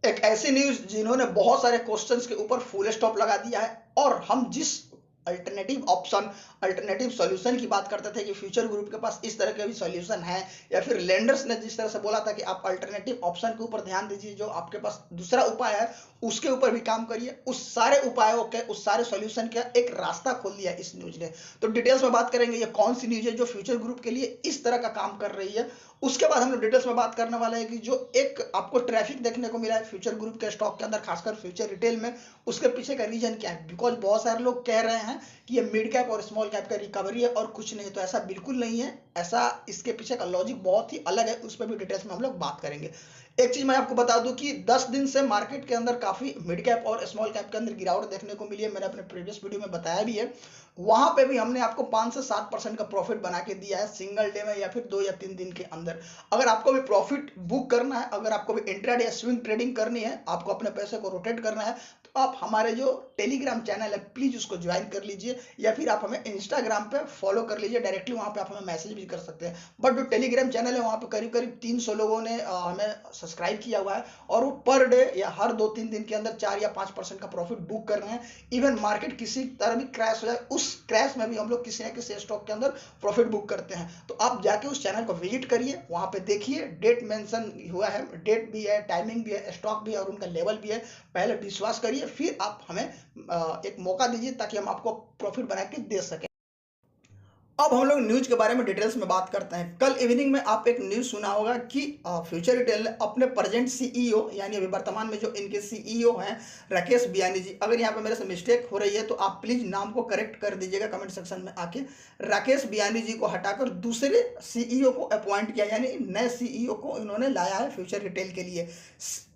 एक ऐसी न्यूज जिन्होंने बहुत सारे क्वेश्चंस के ऊपर फुल स्टॉप लगा दिया है। और हम जिस अल्टरनेटिव ऑप्शन, अल्टरनेटिव सॉल्यूशन की बात करते थे कि फ्यूचर ग्रुप के पास इस तरह के भी सॉल्यूशन है, या फिर लेंडर्स ने जिस तरह से बोला था कि आप अल्टरनेटिव ऑप्शन के ऊपर ध्यान दीजिए, जो आपके पास दूसरा उपाय है उसके ऊपर भी काम करिए, उस सारे उपायों के, उस सारे सॉल्यूशन का एक रास्ता खोल दिया इस न्यूज ने। तो डिटेल्स में बात करेंगे ये कौन सी न्यूज है जो फ्यूचर ग्रुप के लिए इस तरह का काम कर रही है। उसके बाद हम लोग डिटेल्स में बात करने वाले हैं कि जो एक आपको ट्रैफिक देखने को मिला है फ्यूचर ग्रुप के स्टॉक के अंदर, खासकर फ्यूचर रिटेल में, उसके पीछे का रीजन क्या है। बिकॉज बहुत सारे लोग कह रहे हैं कि ये मिड कैप और स्मॉल कैप का रिकवरी है और कुछ नहीं, तो ऐसा बिल्कुल नहीं है। ऐसा इसके पीछे का लॉजिक बहुत ही अलग है, उस पर भी डिटेल्स में हम लोग बात करेंगे। एक चीज मैं आपको बता दूं कि 10 दिन से मार्केट के अंदर काफी मिड कैप और स्मॉल कैप के अंदर गिरावट देखने को मिली है। मैंने अपने प्रीवियस वीडियो में बताया भी है। वहां पे भी हमने आपको 5 से 7% का प्रॉफिट बना के दिया है सिंगल डे में या फिर 2 या 3 दिन के अंदर। अगर आपको भी प्रॉफिट बुक करना है, अगर आपको भी इंट्राडे या स्विंग ट्रेडिंग करनी है, आपको अपने पैसे को रोटेट करना है, तो आप हमारे जो टेलीग्राम चैनल है प्लीज उसको ज्वाइन कर लीजिए, या फिर आप हमें इंस्टाग्राम पे फॉलो कर लीजिए डायरेक्टली, वहां पे आप हमें मैसेज भी कर सकते हैं। बट जो टेलीग्राम चैनल है वहां पे करीब करीब 300 लोगों ने हमें सब्सक्राइब किया हुआ है, और वो पर डे या हर 2-3 दिन के अंदर 4 या 5% का प्रॉफिट बुक कर रहे हैं। इवन मार्केट किसी तरह भी क्रैश हो जाए, उस क्रैश में भी हम लोग किसी ना किसी स्टॉक के अंदर प्रॉफिट बुक करते हैं। तो आप जाके उस चैनल को विजिट करिए, वहां पे देखिए डेट मेंशन हुआ है, डेट भी है, टाइमिंग भी है, स्टॉक भी है और उनका लेवल भी है। पहले विश्वास करिए, फिर आप हमें एक मौका दीजिए ताकि हम आपको प्रॉफिट बना के दे सकें। अब हम लोग न्यूज के बारे में डिटेल्स में बात करते हैं। कल इवनिंग में आप एक न्यूज सुना होगा कि फ्यूचर रिटेल ने अपने प्रेजेंट सीईओ, यानी अभी वर्तमान में जो इनके सीईओ हैं राकेश बियानी जी, अगर यहाँ पे मेरे से मिस्टेक हो रही है तो आप प्लीज नाम को करेक्ट कर दीजिएगा कमेंट सेक्शन में आके। राकेश बियानी जी को हटाकर दूसरे सीईओ को अपॉइंट किया, यानी नए सीईओ को इन्होंने लाया है फ्यूचर रिटेल के लिए।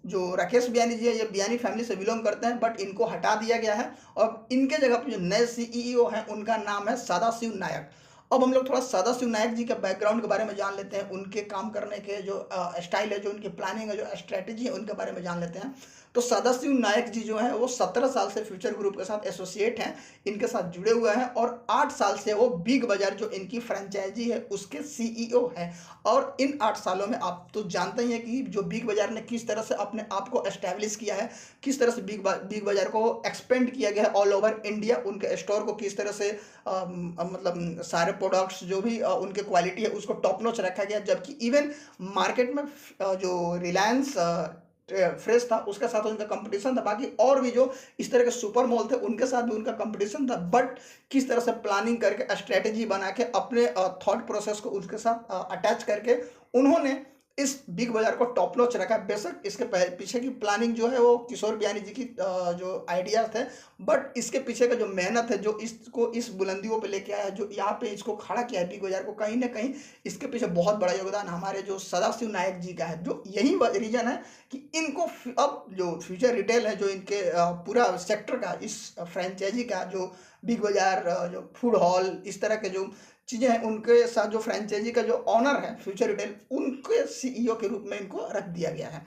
जो राकेश बियानी जी है ये बियानी फैमिली से बिलोंग करते हैं, बट इनको हटा दिया गया है और इनके जगह पर जो नए सीईओ हैं उनका नाम है सदाशिव नायक। अब हम लोग थोड़ा सदाशिव नायक जी के बैकग्राउंड के बारे में जान लेते हैं, उनके काम करने के जो स्टाइल है, जो उनकी प्लानिंग है, जो स्ट्रेटेजी है, उनके बारे में जान लेते हैं। तो सदाशिव नायक जी जो है वो 17 साल से फ्यूचर ग्रुप के साथ एसोसिएट हैं, इनके साथ जुड़े हुए हैं, और 8 साल से वो बिग बाजार जो इनकी फ्रेंचाइजी है उसके सीईओ हैं। और इन 8 सालों में आप तो जानते ही हैं कि जो बिग बाजार ने किस तरह से अपने आप को एस्टेब्लिश किया है, किस तरह से बिग बाजार को एक्सपेंड किया गया है ऑल ओवर इंडिया, उनके स्टोर को किस तरह से मतलब सारे प्रोडक्ट्स जो भी उनके क्वालिटी है उसको टॉप नॉच रखा गया। जबकि इवन मार्केट में जो रिलायंस फ्रेश था उसके साथ उनका कंपटीशन था, बाकी और भी जो इस तरह के सुपर मॉल थे उनके साथ भी उनका कंपटीशन था। बट किस तरह से प्लानिंग करके, स्ट्रेटेजी बना के, अपने थॉट प्रोसेस को उसके साथ अटैच करके उन्होंने इस बिग बाजार को टॉप नॉच रखा। बेशक इसके पीछे की प्लानिंग जो है वो किशोर बियानी जी की जो आइडियाज थे, बट इसके पीछे का जो मेहनत है, जो इसको इस बुलंदियों पे लेके आया, जो यहाँ पे इसको खड़ा किया है बिग बाजार को, कहीं ना कहीं इसके पीछे बहुत बड़ा योगदान हमारे जो सदाशिव नायक जी का है। जो यही रीजन है कि इनको अब जो फ्यूचर रिटेल है, जो इनके पूरा सेक्टर का, इस फ्रेंचाइजी का, जो बिग बाजार, जो फूड हॉल, इस तरह के जो चीज़ें हैं, उनके साथ जो फ्रेंचाइजी का जो ऑनर है फ्यूचर रिटेल, उनके सीईओ के रूप में इनको रख दिया गया है।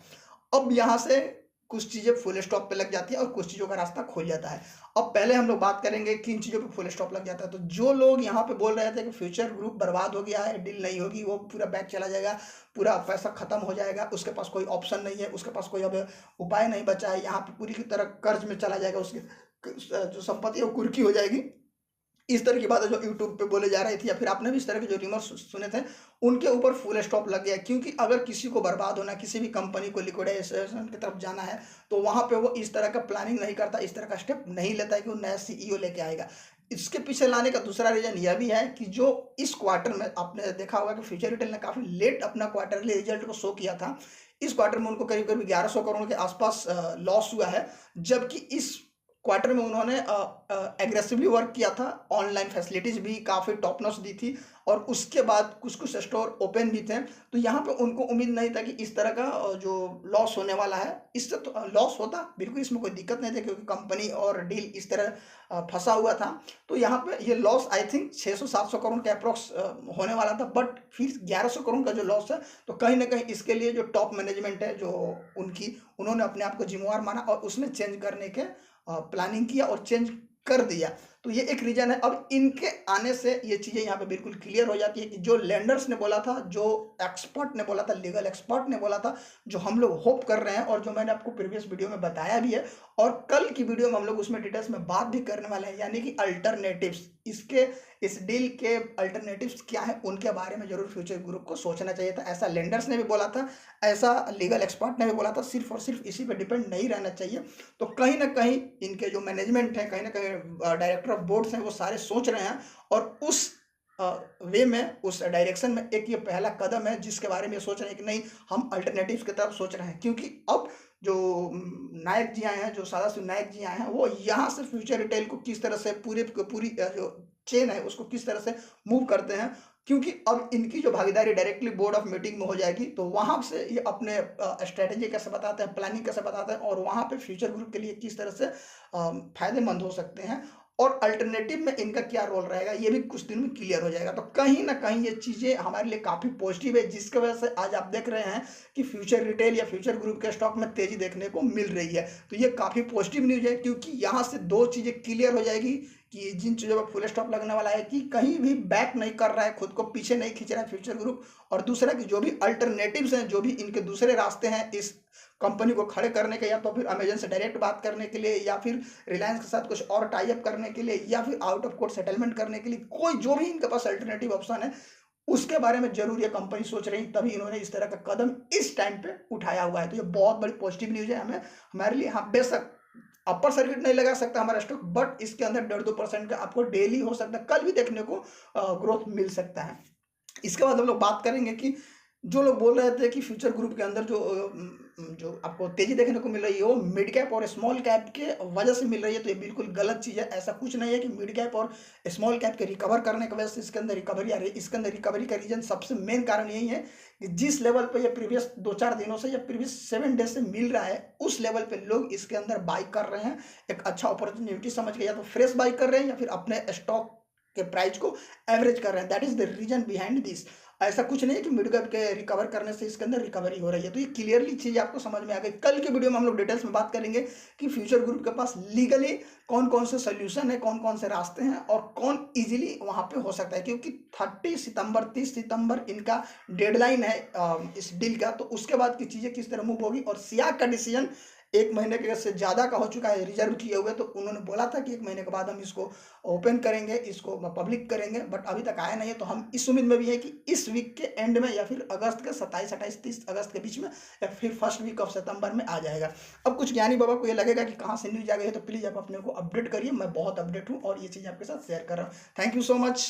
अब यहाँ से कुछ चीज़ें फुल स्टॉप पे लग जाती है और कुछ चीज़ों का रास्ता खुल जाता है। अब पहले हम लोग बात करेंगे किन चीज़ों पे फुल स्टॉप लग जाता है। तो जो लोग यहाँ पे बोल रहे थे कि फ्यूचर ग्रुप बर्बाद हो गया है, डील नहीं होगी, वो पूरा बैक चला जाएगा, पूरा पैसा खत्म हो जाएगा, उसके पास कोई ऑप्शन नहीं है, उसके पास कोई अब उपाय नहीं बचा है, यहाँ पे पूरी की तरह कर्ज में चला जाएगा, उसकी जो संपत्ति है वो कुर्की हो जाएगी, इस तरह की बातें जो यूट्यूब पे बोले जा रही थी, या फिर आपने भी इस तरह के जो रिमर्स सुने थे, उनके ऊपर फुल स्टॉप लग गया। क्योंकि अगर किसी को बर्बाद होना, किसी भी कंपनी को लिक्विडेशन की तरफ जाना है, तो वहां पे वो इस तरह का प्लानिंग नहीं करता, इस तरह का स्टेप नहीं लेता है कि वो नया सीईओ लेके आएगा। इसके पीछे लाने का दूसरा रीजन यह भी है कि जो इस क्वार्टर में आपने देखा होगा कि फ्यूचर रिटेल ने काफी लेट अपना क्वार्टरली रिजल्ट को शो किया था। इस क्वार्टर में उनको करीब करीब 1100 करोड़ के आसपास लॉस हुआ है। जबकि इस क्वार्टर में उन्होंने एग्रेसिवली वर्क किया था, ऑनलाइन फैसिलिटीज भी काफ़ी टॉप नॉच दी थी, और उसके बाद कुछ कुछ स्टोर ओपन भी थे। तो यहाँ पे उनको उम्मीद नहीं था कि इस तरह का जो लॉस होने वाला है, इससे तो लॉस होता बिल्कुल, इसमें कोई दिक्कत नहीं थी क्योंकि कंपनी और डील इस तरह फंसा हुआ था। तो यहाँ पे ये लॉस आई थिंक 600-700 करोड़ के अप्रोक्स होने वाला था, बट फिर 1100 करोड़ का जो लॉस है, तो कहीं ना कहीं इसके लिए जो टॉप मैनेजमेंट है, जो उनकी, उन्होंने अपने आप को जिम्मेवार माना और उसमें चेंज करने के प्लानिंग किया और चेंज कर दिया। तो ये एक रीजन है। अब इनके आने से ये चीजें यहाँ पे बिल्कुल क्लियर हो जाती है कि जो लेंडर्स ने बोला था, जो एक्सपर्ट ने बोला था, लीगल एक्सपर्ट ने बोला था, जो हम लोग होप कर रहे हैं और जो मैंने आपको प्रीवियस वीडियो में बताया भी है, और कल की वीडियो में हम लोग उसमें डिटेल्स में बात भी करने वाले हैं, यानी कि अल्टरनेटिव्स, इसके इस डील के अल्टरनेटिव्स क्या है उनके बारे में जरूर फ्यूचर ग्रुप को सोचना चाहिए था। ऐसा लेंडर्स ने भी बोला था, ऐसा लीगल एक्सपर्ट ने भी बोला था, सिर्फ और सिर्फ इसी पे डिपेंड नहीं रहना चाहिए। तो कहीं ना कहीं इनके जो मैनेजमेंट है, कहीं ना कहीं डायरेक्टर ऑफ बोर्ड्स हैं, वो सारे सोच रहे हैं और उस वे में, उस डायरेक्शन में एक ये पहला कदम है जिसके बारे में सोच रहे हैं कि नहीं, हम अल्टरनेटिव्स की तरफ सोच रहे हैं। क्योंकि अब जो नायक जी आए हैं, जो सदाशिव नायक जी आए हैं, वो यहाँ से फ्यूचर रिटेल को किस तरह से पूरी जो चेन है उसको किस तरह से मूव करते हैं, क्योंकि अब इनकी जो भागीदारी डायरेक्टली बोर्ड ऑफ मीटिंग में हो जाएगी, तो वहां से ये अपने स्ट्रेटेजी कैसे बताते हैं, प्लानिंग कैसे बताते हैं, और वहां पे फ्यूचर ग्रुप के लिए किस तरह से फायदेमंद हो सकते हैं और अल्टरनेटिव में इनका क्या रोल रहेगा, ये भी कुछ दिन में क्लियर हो जाएगा। तो कहीं ना कहीं ये चीजें हमारे लिए काफी पॉजिटिव है, जिसकी वजह से आज आप देख रहे हैं कि फ्यूचर रिटेल या फ्यूचर ग्रुप के स्टॉक में तेजी देखने को मिल रही है। तो ये काफी पॉजिटिव न्यूज है, क्योंकि यहाँ से दो चीजें क्लियर हो जाएगी कि जिन चीजों पर फुल स्टॉप लगने वाला है कि कहीं भी बैक नहीं कर रहा है, खुद को पीछे नहीं खींच रहा है फ्यूचर ग्रुप, और दूसरा कि जो भी अल्टरनेटिव्स हैं, जो भी इनके दूसरे रास्ते हैं इस कंपनी को खड़े करने के, या तो फिर अमेजन से डायरेक्ट बात करने के लिए, या फिर रिलायंस के साथ कुछ और टाई अप करने के लिए, या फिर आउट ऑफ कोर्ट सेटलमेंट करने के लिए, कोई जो भी इनके पास अल्टरनेटिव ऑप्शन है उसके बारे में जरूर ये कंपनी सोच रही, तभी इन्होंने इस तरह का कदम इस टाइम पे उठाया हुआ है। तो ये बहुत बड़ी पॉजिटिव न्यूज है हमें, हमारे लिए। हाँ, बेशक अपर सर्किट नहीं लगा सकता हमारा स्टॉक, बट इसके अंदर 1.5-2% का आपको डेली हो सकता है, कल भी देखने को ग्रोथ मिल सकता है। इसके बाद हम लोग बात करेंगे कि जो लोग बोल रहे थे कि फ्यूचर ग्रुप के अंदर जो आपको तेजी देखने को मिल रही है वो मिड कैप और स्मॉल कैप के वजह से मिल रही है, तो ये बिल्कुल गलत चीज़ है। ऐसा कुछ नहीं है कि मिड कैप और स्मॉल कैप के रिकवर करने की वजह से इसके अंदर रिकवरी आ रही है। इसके अंदर रिकवरी का रीजन, सबसे मेन कारण यही है कि जिस लेवल पे ये प्रीवियस 2-4 दिनों से या प्रीवियस 7 डेज से मिल रहा है, उस लेवल पे लोग इसके अंदर बाई कर रहे हैं, एक अच्छा अपॉर्चुनिटी समझ के, या तो फ्रेश बाई कर रहे हैं या फिर अपने स्टॉक के प्राइस को एवरेज कर रहे हैं। That is the reason behind this. ऐसा कुछ नहीं है कि मिड कैप के रिकवर करने से इसके अंदर रिकवरी हो रही है। तो ये क्लियरली चीज आपको समझ में आ गई। कल की वीडियो में हम लोग डिटेल्स में बात करेंगे कि फ्यूचर ग्रुप के पास लीगली कौन कौन से सोल्यूशन है, कौन कौन से रास्ते हैं और कौन इजीली वहां पे हो सकता है, क्योंकि 30 सितंबर इनका डेडलाइन है इस डील का। तो उसके बाद की चीजें किस तरह मूव होगी, और सियाक का डिसीजन 1 महीने के से ज़्यादा का हो चुका है, रिजर्व किए हुए, तो उन्होंने बोला था कि 1 महीने के बाद हम इसको ओपन करेंगे, इसको पब्लिक करेंगे, बट अभी तक आया नहीं है। तो हम इस उम्मीद में भी है कि इस वीक के एंड में या फिर अगस्त के 27, 28, 30 अगस्त के बीच में, या फिर फर्स्ट वीक ऑफ सितंबर में आ जाएगा। अब कुछ ज्ञानी बाबा को ये लगेगा कि कहाँ से न्यूज आ गई है, तो प्लीज़ आप अपने को अपडेट करिए। मैं बहुत अपडेट हूँ और ये चीज़ आपके साथ शेयर कर रहा हूँ। Thank you so much.